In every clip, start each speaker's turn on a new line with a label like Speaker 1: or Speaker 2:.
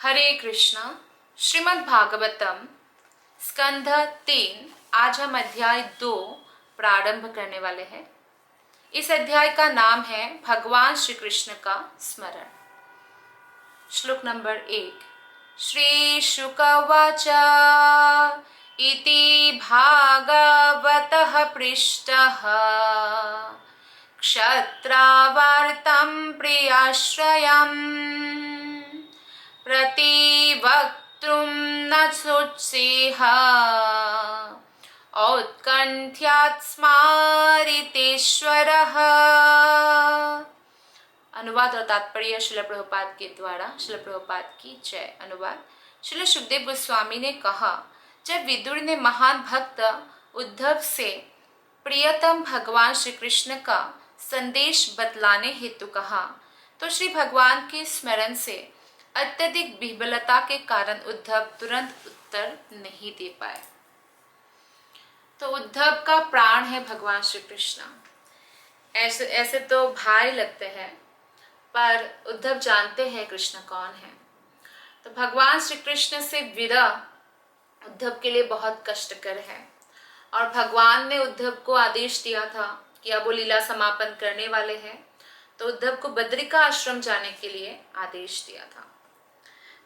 Speaker 1: हरे कृष्णा। श्रीमद् भागवतम स्कंध 3। आज हम अध्याय 2 प्रारंभ करने वाले हैं। इस अध्याय का नाम है भगवान श्री कृष्ण का स्मरण। श्लोक नंबर 1। श्री शुकवाच इति भागवतः पृष्टः क्षत्रावार्तं प्रियाश्रयम् प्रतिवक्तुं न सोत्सेह औत्कण्ठ्यात् स्मारितेश्वरः। अनुवाद और तात्पर्य श्रील प्रभुपाद के द्वारा। श्रील प्रभुपाद की जय। अनुवाद। श्रील सुखदेव गोस्वामी ने कहा, जब विदुर ने महान भक्त उद्धव से प्रियतम भगवान श्री कृष्ण का संदेश बतलाने हेतु कहा, तो श्री भगवान के स्मरण से अत्यधिक विह्वलता के कारण उद्धव तुरंत उत्तर नहीं दे पाए। तो उद्धव का प्राण है भगवान श्री कृष्ण। ऐसे तो भाई लगते हैं, पर उद्धव जानते हैं कृष्ण कौन है। तो भगवान श्री कृष्ण से विरह उद्धव के लिए बहुत कष्टकर है, और भगवान ने उद्धव को आदेश दिया था कि अब वो लीला समापन करने वाले हैं, तो उद्धव को बद्रिका आश्रम जाने के लिए आदेश दिया था।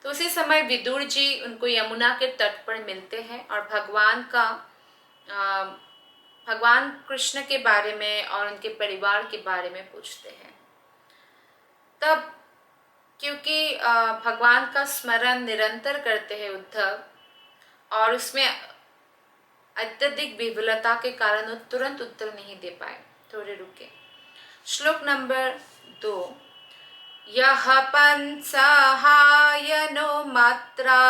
Speaker 1: तो उसी समय विदुर जी उनको यमुना के तट पर मिलते हैं और भगवान कृष्ण के बारे में और उनके परिवार के बारे में पूछते हैं। तब क्योंकि भगवान का स्मरण निरंतर करते हैं उद्धव, और उसमें अत्यधिक विह्वलता के कारण वो तुरंत उत्तर नहीं दे पाए, थोड़े रुके। श्लोक नंबर 2। यह पंसहायनो मात्रा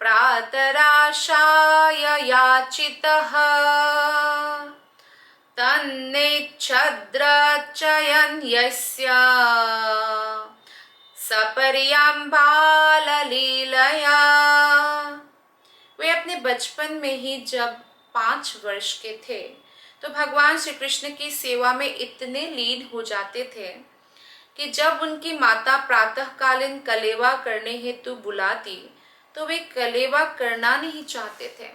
Speaker 1: प्रातराशाय याचितः तन्नेच्छद्रचयन् यस्य सपर्यां बाललीलया। वे अपने बचपन में ही जब 5 वर्ष के थे तो भगवान श्री कृष्ण की सेवा में इतने लीन हो जाते थे कि जब उनकी माता प्रातःकालीन कलेवा करने हेतु बुलाती तो वे कलेवा करना नहीं चाहते थे।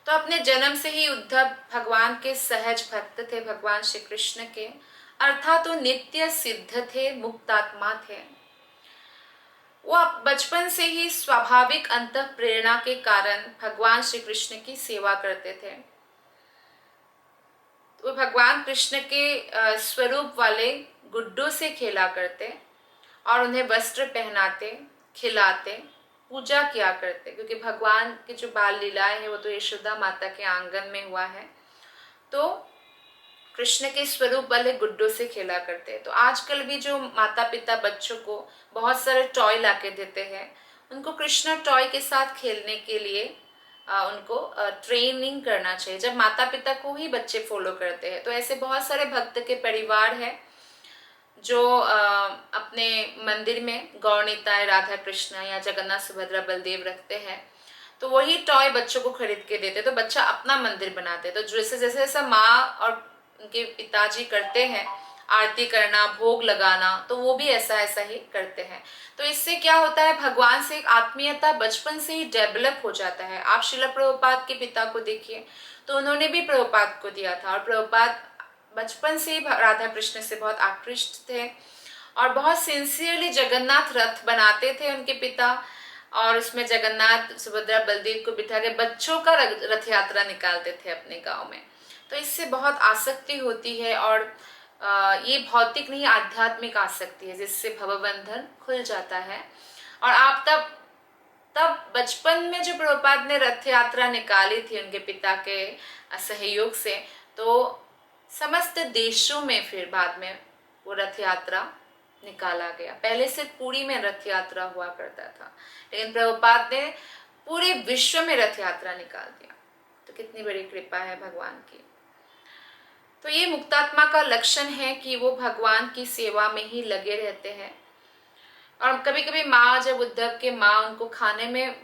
Speaker 1: तो अपने जन्म से ही उद्धव भगवान के सहज भक्त थे, भगवान श्री कृष्ण के, अर्थात तो नित्य सिद्ध थे, मुक्तात्मा थे। वो बचपन से ही स्वाभाविक अंतः प्रेरणा के कारण भगवान श्री कृष्ण की सेवा करते थे। वो भगवान कृष्ण के स्वरूप वाले गुड्डों से खेला करते और उन्हें वस्त्र पहनाते, खिलाते, पूजा किया करते, क्योंकि भगवान की जो बाल लीलाएं हैं वो तो यशोदा माता के आंगन में हुआ है। तो कृष्ण के स्वरूप वाले गुड्डों से खेला करते हैं। तो आजकल भी जो माता पिता बच्चों को बहुत सारे टॉय लाके देते हैं, उनको कृष्ण टॉय के साथ खेलने के लिए उनको ट्रेनिंग करना चाहिए, जब माता पिता को ही बच्चे फॉलो करते हैं। तो ऐसे बहुत सारे भक्त के परिवार हैं जो अपने मंदिर में गौर निताय, राधा कृष्ण या जगन्नाथ सुभद्रा बलदेव रखते हैं, तो वही टॉय बच्चों को खरीद के देते, तो बच्चा अपना मंदिर बनाते। तो जैसे जैसे माँ और उनके पिताजी करते हैं आरती करना, भोग लगाना, तो वो भी ऐसा ही करते हैं। तो इससे क्या होता है, भगवान से एक आत्मीयता बचपन से ही डेवलप हो जाता है। आप श्रील प्रभुपाद के पिता को देखिए, तो उन्होंने भी प्रभुपाद को दिया था, और प्रभुपाद बचपन से ही राधा कृष्ण से बहुत आकृष्ट थे और बहुत सिंसियरली जगन्नाथ रथ बनाते थे उनके पिता, और उसमें जगन्नाथ सुभद्रा बलदेव को बिठा के बच्चों का रथ यात्रा निकालते थे अपने गांव में। तो इससे बहुत आसक्ति होती है, और ये भौतिक नहीं आध्यात्मिक आसक्ति है, जिससे भवबंधन खुल जाता है। और आप तब बचपन में जो प्रभुपाद ने रथ यात्रा निकाली थी उनके पिता के सहयोग से, तो समस्त देशों में फिर बाद में वो रथ यात्रा निकाला गया। पहले सिर्फ पुरी में रथ यात्रा हुआ करता था, लेकिन प्रभुपाद ने पूरे विश्व में रथ यात्रा निकाल दिया। तो कितनी बड़ी कृपा है भगवान की। तो ये मुक्तात्मा का लक्षण है कि वो भगवान की सेवा में ही लगे रहते हैं। और कभी कभी माँ, जब उद्धव के माँ उनको खाने में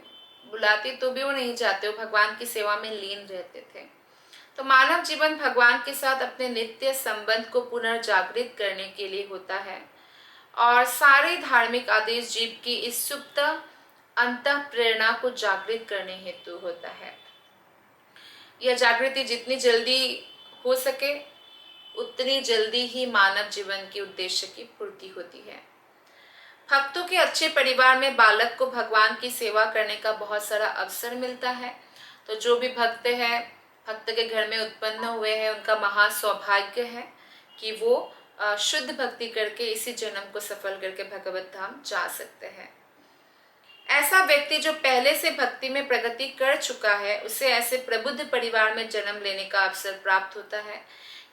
Speaker 1: बुलाती तो भी वो नहीं जाते, वो भगवान की सेवा में लीन रहते थे। तो मानव जीवन भगवान के साथ अपने नित्य संबंध को पुनर्जागृत करने के लिए होता है, और सारे धार्मिक आदेश जीव की इस सुप्त अंतः प्रेरणा को जागृत करने हेतु होता है। यह जागृति जितनी जल्दी हो सके उतनी जल्दी ही मानव जीवन के उद्देश्य की पूर्ति होती है। भक्तों के अच्छे परिवार में बालक को भगवान की सेवा करने का बहुत सारा अवसर मिलता है। तो जो भी भक्त है, भक्त के घर में उत्पन्न हुए हैं, उनका महा सौभाग्य है कि वो शुद्ध भक्ति करके इसी जन्म को सफल करके भगवत धाम जा सकते हैं। ऐसा व्यक्ति जो पहले से भक्ति में प्रगति कर चुका है, उसे ऐसे प्रबुद्ध परिवार में जन्म लेने का अवसर प्राप्त होता है,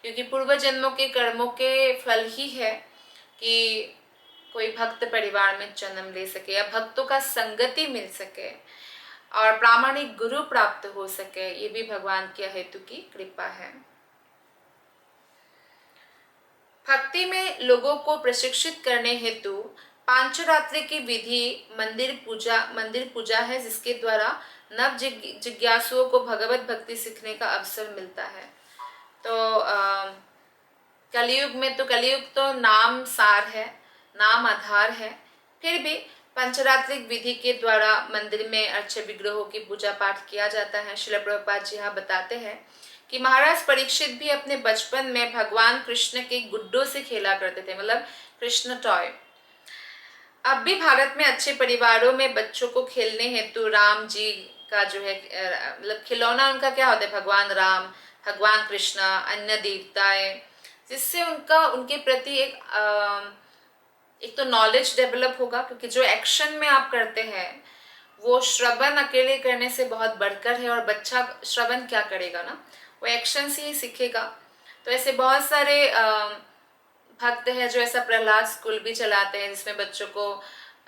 Speaker 1: क्योंकि पूर्व जन्मों के कर्मों के फल ही है कि कोई भक्त परिवार में जन्म ले सके या भक्तों का संगति मिल सके और प्रामाणिक गुरु प्राप्त हो सके। ये भी भगवान की अहेतु की कृपा है। भक्ति में लोगों को प्रशिक्षित करने हेतु पांचरात्रि की विधि मंदिर पूजा है, जिसके द्वारा नव जिज्ञासुओं को भगवत भक्ति सीखने का अवसर मिलता है। तो कलयुग तो नाम सार है, नाम आधार है, फिर भी पंचरात्रिक विधि के द्वारा मंदिर में अच्छे विग्रहों की पूजा पाठ किया जाता है। श्रील प्रभुपाद जी यहाँ बताते हैं कि महाराज परीक्षित भी अपने बचपन में भगवान कृष्ण के गुड्डों से खेला करते थे, मतलब कृष्ण टॉय। अब भी भारत में अच्छे परिवारों में बच्चों को खेलने हेतु राम जी का जो है मतलब खिलौना उनका क्या होता है, भगवान राम, भगवान कृष्ण, अन्य देवताएं, जिससे उनके प्रति एक तो नॉलेज डेवलप होगा, क्योंकि जो एक्शन में आप करते हैं वो श्रवण अकेले करने से बहुत बढ़कर है, और बच्चा श्रवण क्या करेगा ना, वो एक्शन से ही सीखेगा। तो ऐसे बहुत सारे भक्त हैं जो ऐसा प्रहलाद स्कूल भी चलाते हैं, जिसमें बच्चों को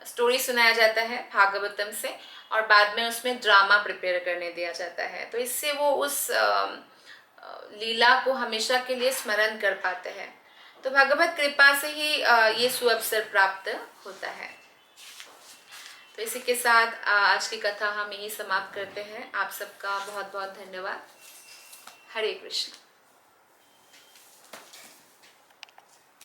Speaker 1: स्टोरी सुनाया जाता है भागवतम से, और बाद में उसमें ड्रामा प्रिपेयर करने दिया जाता है। तो इससे वो उस लीला को हमेशा के लिए स्मरण कर पाते हैं। तो भगवत कृपा से ही ये सुअवसर प्राप्त होता है। तो इसी के साथ आज की कथा हम यही समाप्त करते हैं। आप सबका बहुत बहुत धन्यवाद। हरे कृष्ण।